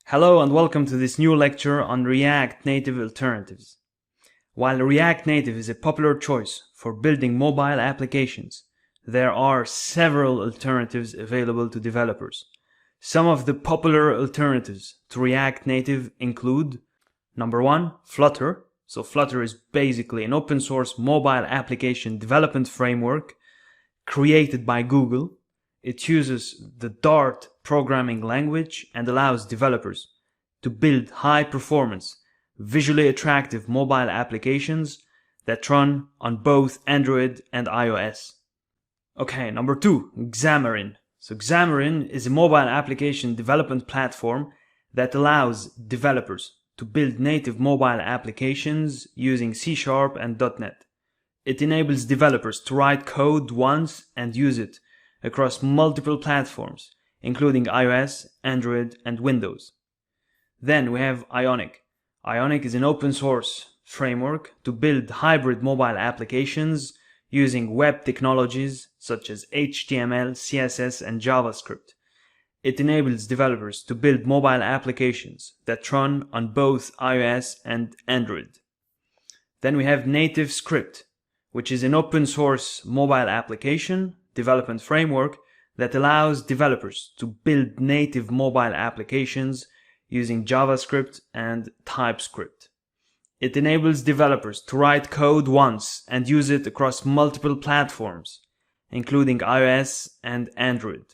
Hello and welcome to this new lecture on React Native alternatives. While React Native is a popular choice for building mobile applications, there are several alternatives available to developers. Some of the popular alternatives to React Native include: number one, Flutter. So Flutter is basically an open source mobile application development framework created by Google. It uses the Dart programming language and allows developers to build high-performance, visually attractive mobile applications that run on both Android and iOS. Okay, number two, Xamarin. So Xamarin is a mobile application development platform that allows developers to build native mobile applications using C# and .NET. It enables developers to write code once and use it across multiple platforms, including iOS, Android, and Windows. Then we have Ionic. Ionic is an open source framework to build hybrid mobile applications using web technologies such as HTML, CSS, and JavaScript. It enables developers to build mobile applications that run on both iOS and Android. Then we have Native Script, which is an open source mobile application development framework that allows developers to build native mobile applications using JavaScript and TypeScript. It enables developers to write code once and use it across multiple platforms, including iOS and Android.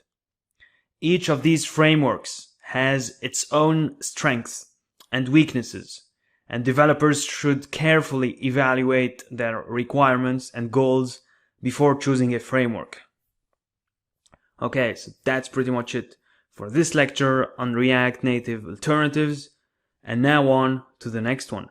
Each of these frameworks has its own strengths and weaknesses, and developers should carefully evaluate their requirements and goals before choosing a framework. Okay, so that's pretty much it for this lecture on React Native alternatives, and now on to the next one.